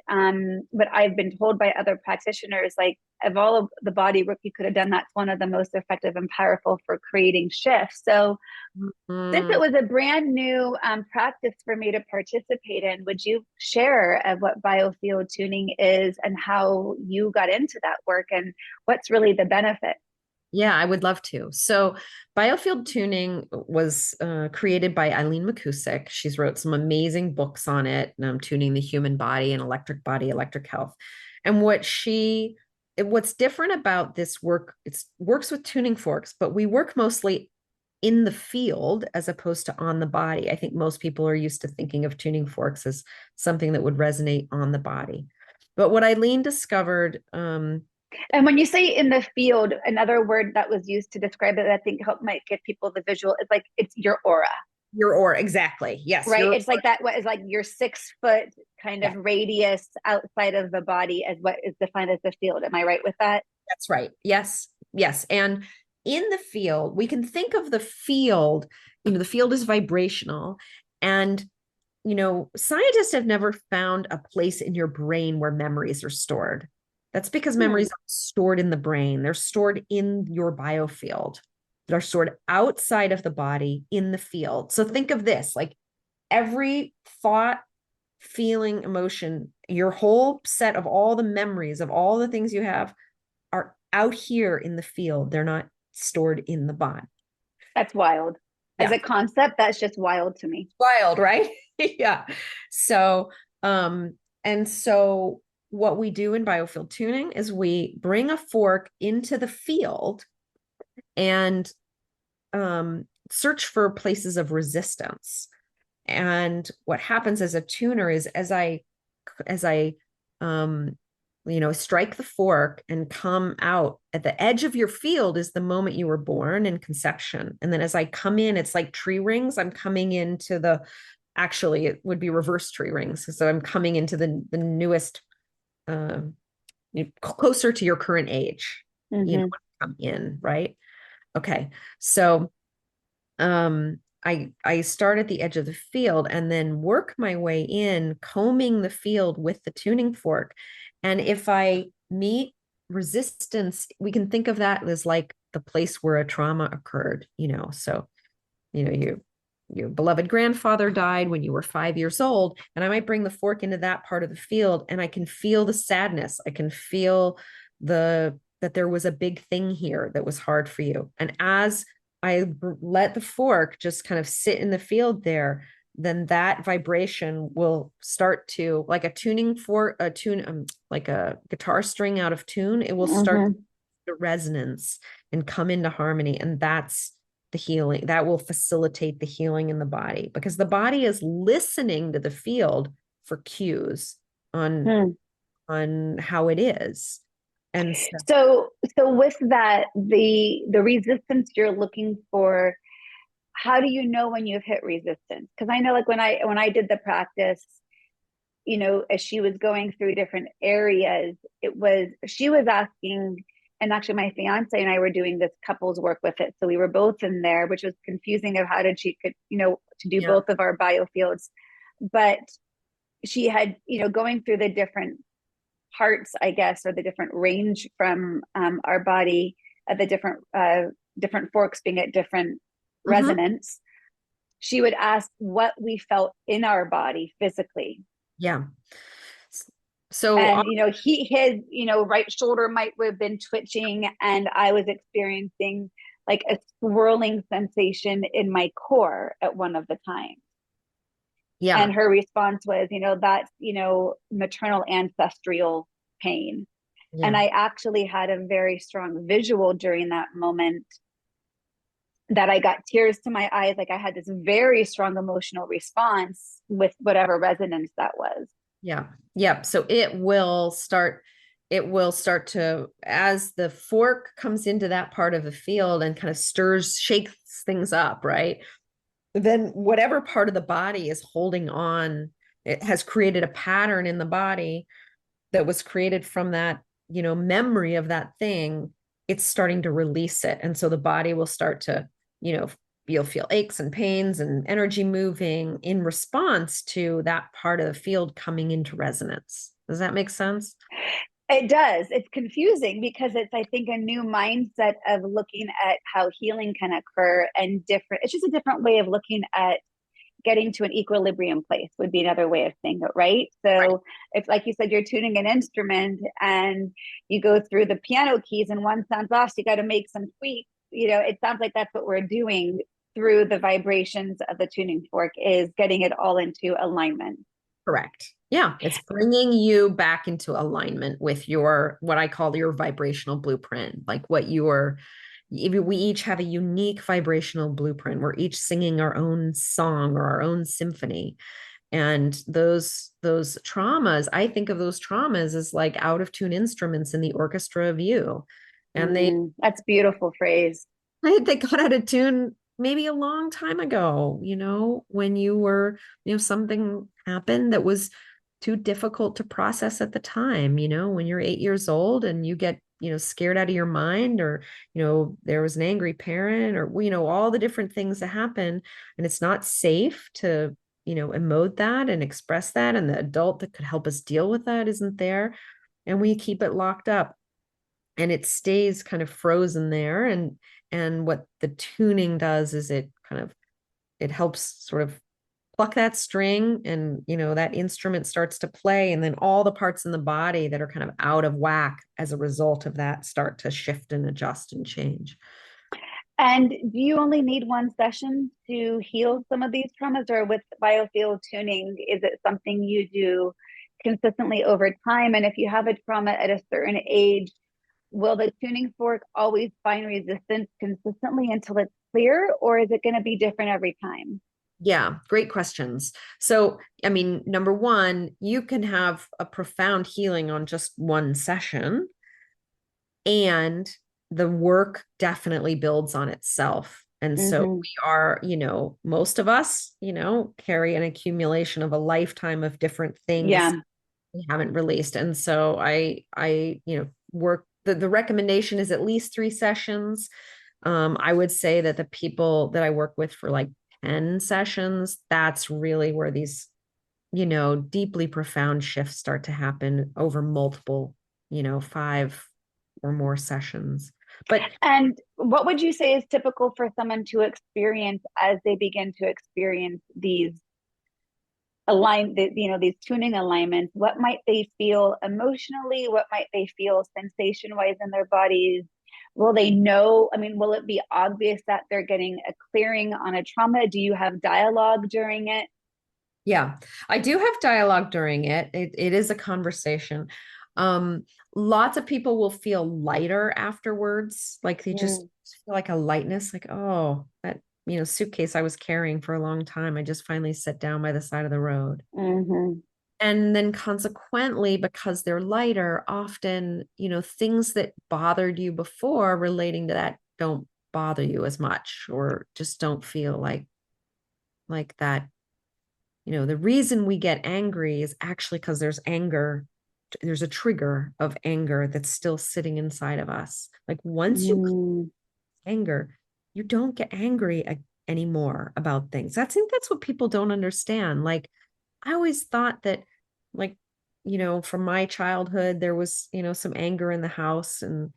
Speaker 2: but I've been told by other practitioners, like, of all of the body work you could have done, that's one of the most effective and powerful for creating shifts. So since it was a brand new practice for me to participate in, would you share of what biofield tuning is, and how you got into that work, and what's really the benefit?
Speaker 3: Yeah, I would love to. So Biofield Tuning was created by Eileen McCusick. She's wrote some amazing books on it, tuning the human body and electric health. And what's different about this work, it works with tuning forks, but we work mostly in the field as opposed to on the body. I think most people are used to thinking of tuning forks as something that would resonate on the body. But what Eileen discovered,
Speaker 2: and when you say in the field, another word that was used to describe it, I think might give people the visual, is like, it's your aura.
Speaker 3: Your aura, exactly. Yes.
Speaker 2: Right. It's like that. What is like your 6 foot kind of radius outside of the body, as what is defined as the field. Am I right with that?
Speaker 3: That's right. Yes. Yes. And in the field, we can think of the field, the field is vibrational, and scientists have never found a place in your brain where memories are stored. That's because memories are stored in the brain. They're stored in your biofield. They're stored outside of the body in the field. So think of this, like every thought, feeling, emotion, your whole set of all the memories of all the things you have are out here in the field. They're not stored in the body.
Speaker 2: That's wild. As a concept, that's just wild to me.
Speaker 3: Wild, right? Yeah. So, and so what we do in biofield tuning is we bring a fork into the field and search for places of resistance. And what happens as a tuner is as I strike the fork and come out at the edge of your field is the moment you were born in conception. And then as I come in, it's like tree rings. I'm coming into actually it would be reverse tree rings. So I'm coming into the newest, closer to your current age, come in, right? Okay. So, I start at the edge of the field and then work my way in, combing the field with the tuning fork. And if I meet resistance, we can think of that as like the place where a trauma occurred, So, your beloved grandfather died when you were 5 years old, and I might bring the fork into that part of the field and I can feel the sadness. I can feel that there was a big thing here that was hard for you. And as I let the fork just kind of sit in the field there, then that vibration will start to, like a tuning fork, like a guitar string out of tune, it will start to resonance and come into harmony. And that's the healing that will facilitate the healing in the body, because the body is listening to the field for cues on how it is. And
Speaker 2: so with that, the resistance you're looking for, how do you know when you've hit resistance? Because I know, like, when I did the practice, as she was going through different areas, she was asking, and actually my fiance and I were doing this couples work with it. So we were both in there, which was confusing of how did she could, to do both of our biofields. But she had, going through the different parts, I guess, or the different range from our body, the different forks being at different resonance. She would ask what we felt in our body physically.
Speaker 3: Yeah. So,
Speaker 2: and his right shoulder might have been twitching, and I was experiencing like a swirling sensation in my core at one of the times.
Speaker 3: Yeah.
Speaker 2: And her response was, that's, maternal ancestral pain. Yeah. And I actually had a very strong visual during that moment that I got tears to my eyes. Like I had this very strong emotional response with whatever resonance that was.
Speaker 3: Yeah. Yeah. So it will start to, as the fork comes into that part of the field and kind of shakes things up, right? Then whatever part of the body is holding on, it has created a pattern in the body that was created from that, memory of that thing. It's starting to release it. And so the body will start to, you'll feel aches and pains and energy moving in response to that part of the field coming into resonance. Does that make sense?
Speaker 2: It does. It's confusing because it's, I think, a new mindset of looking at how healing can occur, and it's just a different way of looking at getting to an equilibrium place would be another way of saying it, right? So If, like you said, you're tuning an instrument and you go through the piano keys and one sounds off, so you got to make some tweaks. It sounds like that's what we're doing through the vibrations of the tuning fork, is getting it all into alignment.
Speaker 3: Correct. Yeah. It's bringing you back into alignment with what I call your vibrational blueprint, like we each have a unique vibrational blueprint. We're each singing our own song or our own symphony. And those traumas, I think of those traumas as like out of tune instruments in the orchestra of you. And
Speaker 2: that's a beautiful phrase.
Speaker 3: They got out of tune maybe a long time ago, when you were, something happened that was too difficult to process at the time, when you're 8 years old and you get, scared out of your mind, or, there was an angry parent, or, all the different things that happen, and it's not safe to, emote that and express that. And the adult that could help us deal with that isn't there. And we keep it locked up and it stays kind of frozen there. And what the tuning does is it helps sort of pluck that string, and that instrument starts to play, and then all the parts in the body that are kind of out of whack as a result of that start to shift and adjust and change.
Speaker 2: And do you only need one session to heal some of these traumas, or with biofield tuning, is it something you do consistently over time? And if you have a trauma at a certain age, will the tuning fork always find resistance consistently until it's clear, or is it going to be different every time?
Speaker 3: Yeah, great questions. So, I mean, number one, you can have a profound healing on just one session, and the work definitely builds on itself. And so
Speaker 2: Mm-hmm.
Speaker 3: we are, most of us, carry an accumulation of a lifetime of different things
Speaker 2: Yeah.
Speaker 3: we haven't released. And so work the recommendation is at least 3 sessions. I would say that the people that I work with for like 10 sessions, that's really where these, deeply profound shifts start to happen over multiple, 5 or more sessions. But
Speaker 2: And what would you say is typical for someone to experience as they begin to experience these these tuning alignments? What might they feel emotionally? What might they feel sensation wise in their bodies? Will they know? I mean, will it be obvious that they're getting a clearing on a trauma? Do you have dialogue during it?
Speaker 3: yeah, I do have dialogue during it. It is a conversation. Um, Lots of people will feel lighter afterwards. Like they just
Speaker 2: Mm,
Speaker 3: feel like a lightness, like, oh, that, suitcase I was carrying for a long time. I just finally sat down by the side of the road.
Speaker 2: mm-hmm.
Speaker 3: And then consequently, because they're lighter, often, things that bothered you before relating to that don't bother you as much, or just don't feel like that. The reason we get angry is actually because there's a trigger of anger that's still sitting inside of us. Like once you
Speaker 2: Mm,
Speaker 3: anger, you don't get angry anymore about things. I think that's what people don't understand. Like I always thought that, like, from my childhood, there was, some anger in the house, and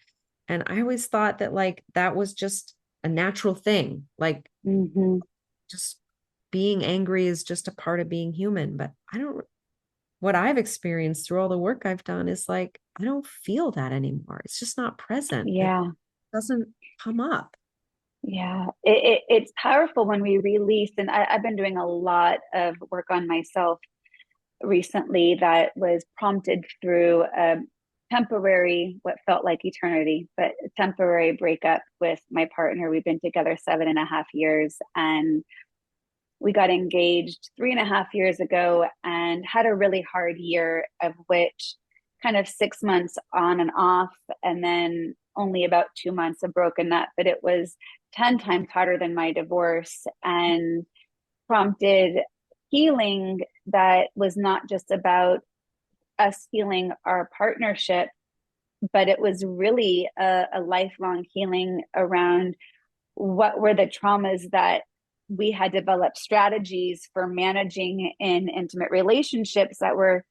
Speaker 3: I always thought that like that was just a natural thing. Like
Speaker 2: mm-hmm.
Speaker 3: just being angry is just a part of being human. But what I've experienced through all the work I've done is like, I don't feel that anymore. It's just not present. It
Speaker 2: Yeah.
Speaker 3: doesn't come up.
Speaker 2: Yeah, it's powerful when we release. And I've been doing a lot of work on myself recently that was prompted through a temporary, what felt like eternity, but a temporary breakup with my partner. We've been together 7.5 years, and we got engaged 3.5 years ago and had a really hard year, of which kind of 6 months on and off, and then only about 2 months of broken up. But it was 10 times harder than my divorce, and prompted healing that was not just about us healing our partnership, but it was really a lifelong healing around what were the traumas that we had developed strategies for managing in intimate relationships that were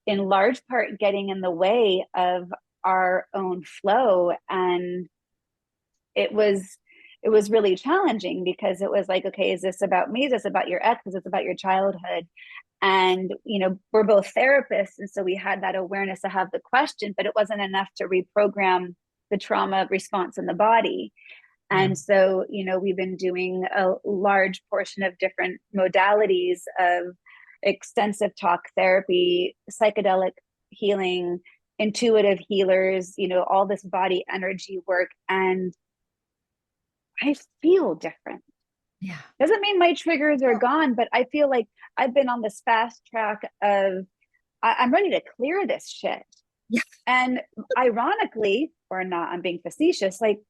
Speaker 2: in large part getting in the way of our own flow. And it was it was really challenging, because it was like, okay, is this about me? Is this about your ex? Is this about your childhood? And we're both therapists, and so we had that awareness to have the question, but it wasn't enough to reprogram the trauma response in the body.
Speaker 3: Yeah.
Speaker 2: And so, we've been doing a large portion of different modalities of extensive talk therapy, psychedelic healing, intuitive healers, all this body energy work. And I feel different.
Speaker 3: Yeah.
Speaker 2: Doesn't mean my triggers are gone, but I feel like I've been on this fast track of I'm ready to clear this shit.
Speaker 3: Yeah.
Speaker 2: And ironically, or not, I'm being facetious, like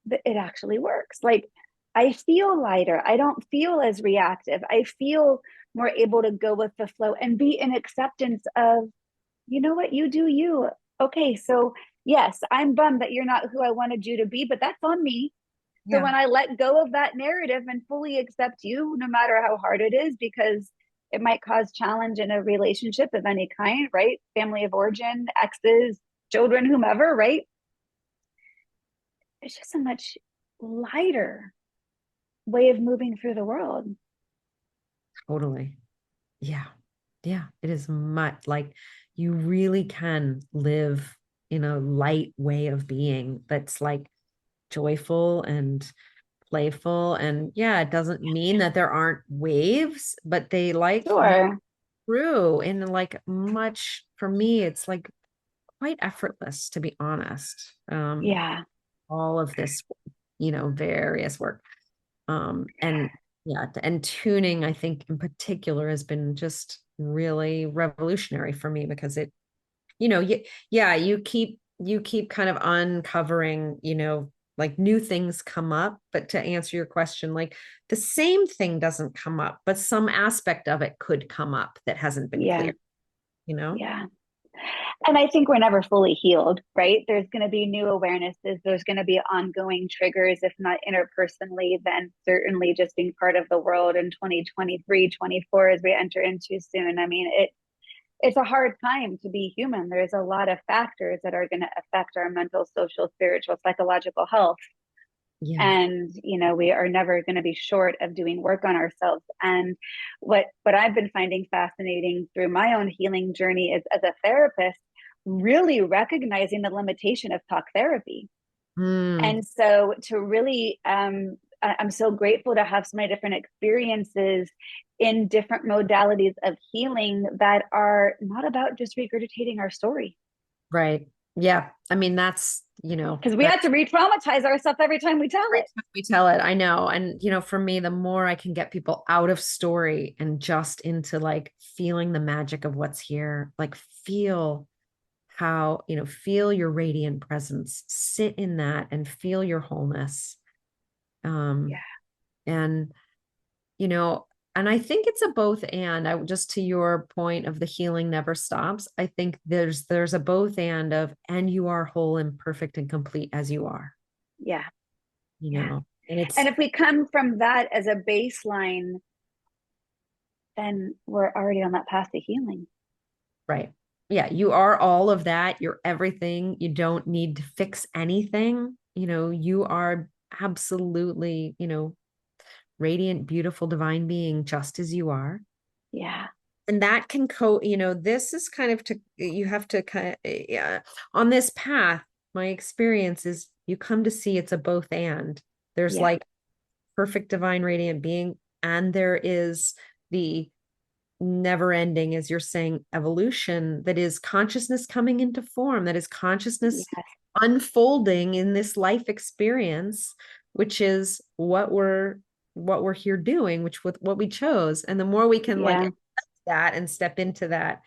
Speaker 2: it actually works. Like I feel lighter. I don't feel as reactive. I feel more able to go with the flow and be in acceptance of, you know what, you do you. Okay, so yes, I'm bummed that you're not who I wanted you to be, but that's on me. So
Speaker 3: Yeah.
Speaker 2: when I let go of that narrative and fully accept you, no matter how hard it is, because it might cause challenge in a relationship of any kind, right? Family of origin, exes, children, whomever, right? It's just a much lighter way of moving through the world.
Speaker 3: Totally. Yeah. Yeah. It is much like you really can live in a light way of being that's like joyful and playful. And yeah, it doesn't mean that there aren't waves, but they like
Speaker 2: Sure.
Speaker 3: true. And like much for me, it's like quite effortless, to be honest.
Speaker 2: Yeah.
Speaker 3: All of this, various work. And yeah, and tuning, I think in particular has been just really revolutionary for me because it, yeah, you keep kind of uncovering, like new things come up. But to answer your question, like the same thing doesn't come up, but some aspect of it could come up that hasn't been
Speaker 2: Yeah.
Speaker 3: clear, you know?
Speaker 2: Yeah. And I think we're never fully healed, right? There's going to be new awarenesses. There's going to be ongoing triggers, if not interpersonally, then certainly just being part of the world in 2023, 24 as we enter into soon. I mean, it's a hard time to be human. There's a lot of factors that are going to affect our mental, social, spiritual, psychological health.
Speaker 3: Yeah.
Speaker 2: And we are never going to be short of doing work on ourselves. And what I've been finding fascinating through my own healing journey is, as a therapist, really recognizing the limitation of talk therapy.
Speaker 3: Mm,
Speaker 2: And so to really I'm so grateful to have so many different experiences in different modalities of healing that are not about just regurgitating our story,
Speaker 3: right. Yeah. I mean,
Speaker 2: because we have
Speaker 3: that's
Speaker 2: to re-traumatize ourselves every time we tell
Speaker 3: every
Speaker 2: it.
Speaker 3: time we tell it. I know. And, for me, the more I can get people out of story and just into like feeling the magic of what's here, like feel how, feel your radiant presence, sit in that and feel your wholeness.
Speaker 2: Yeah.
Speaker 3: And, you know, and I think it's a both and. I just to your point of the healing never stops. I think there's a both and you are whole and perfect and complete as you are,
Speaker 2: Yeah. Yeah.
Speaker 3: and it's
Speaker 2: And if we come from that as a baseline, then we're already on that path to healing.
Speaker 3: right. Yeah, you are all of that. You're everything. You don't need to fix anything. You are absolutely, radiant, beautiful, divine being just as you are.
Speaker 2: Yeah.
Speaker 3: And that can this is kind of you have to kind of, yeah, on this path, my experience is you come to see it's a both and. There's
Speaker 2: Yeah.
Speaker 3: like perfect divine radiant being, and there is the never ending, as you're saying, evolution that is consciousness coming into form, that is consciousness
Speaker 2: Yes.
Speaker 3: unfolding in this life experience, which is what we're here doing, which with what we chose. And the more we can like
Speaker 2: Yeah.
Speaker 3: accept that and step into that,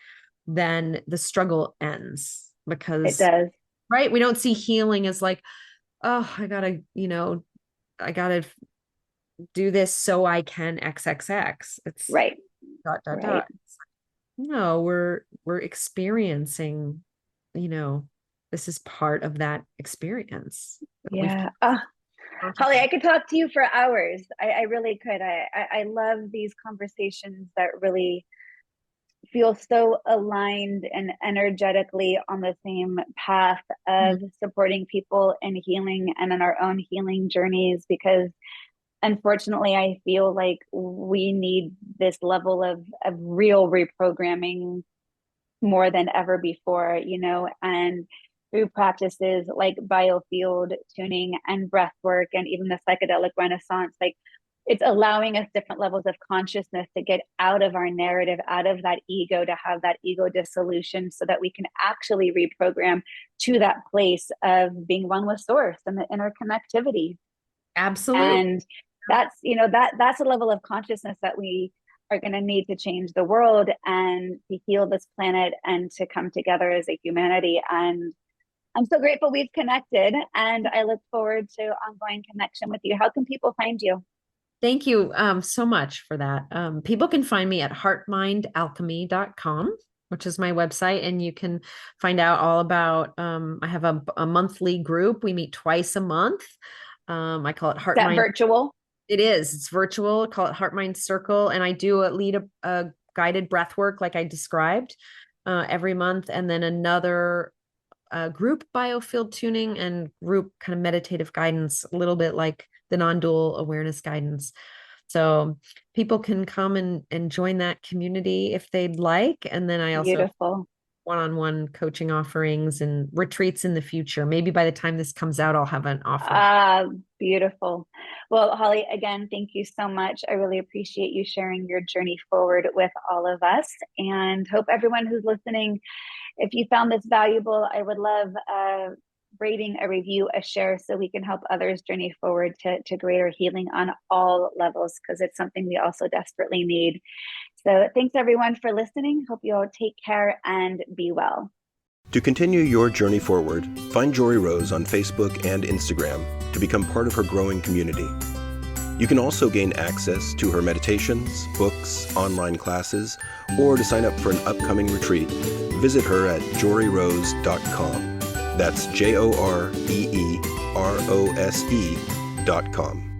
Speaker 3: then the struggle ends.
Speaker 2: It
Speaker 3: Because
Speaker 2: does.
Speaker 3: right, we don't see healing as like, oh, I gotta do this so I can XXX. It's
Speaker 2: Right.
Speaker 3: dot dot
Speaker 2: Right.
Speaker 3: dot. No, we're experiencing, you know, this is part of that experience that we've
Speaker 2: Yeah. Oh, Holly, I
Speaker 3: consciously.
Speaker 2: could talk to you for hours. I really could. I love these conversations that really feel so aligned and energetically on the same path of
Speaker 3: Mhm.
Speaker 2: supporting people in healing and in our own healing journeys, because unfortunately I feel like we need this level of real reprogramming more than ever before, and through practices like biofield tuning and breath work and even the psychedelic renaissance, like it's allowing us different levels of consciousness to get out of our narrative, out of that ego, to have that ego dissolution so that we can actually reprogram to that place of being one with source and the interconnectivity.
Speaker 3: Absolutely.
Speaker 2: And that's a level of consciousness that we are going to need to change the world and to heal this planet and to come together as a humanity. And I'm so grateful we've connected, and I look forward to ongoing connection with you. How can people find you?
Speaker 3: Thank you so much for that. People can find me at heartmindalchemy.com, which is my website, and you can find out all about I have a monthly group. We meet twice a month. I call it
Speaker 2: Is
Speaker 3: Heart
Speaker 2: that
Speaker 3: Mind.
Speaker 2: virtual?
Speaker 3: It is. It's virtual. I call it Heart Mind Circle, and I do lead a guided breath work like I described every month, and then another group biofield tuning and group kind of meditative guidance, a little bit like the non-dual awareness guidance. So people can come and join that community if they'd like. And then I also
Speaker 2: Beautiful.
Speaker 3: one-on-one coaching offerings and retreats in the future. Maybe by the time this comes out, I'll have an offer.
Speaker 2: Beautiful. Well, Holly, again, thank you so much. I really appreciate you sharing your journey forward with all of us, and hope everyone who's listening, if you found this valuable, I would love a rating, a review, a share, so we can help others journey forward to greater healing on all levels, because it's something we also desperately need. So thanks everyone for listening. Hope you all take care and be well.
Speaker 1: To continue your journey forward, find Jory Rose on Facebook and Instagram to become part of her growing community. You can also gain access to her meditations, books, online classes, or to sign up for an upcoming retreat, visit her at joryrose.com. That's JOREEROSE.com.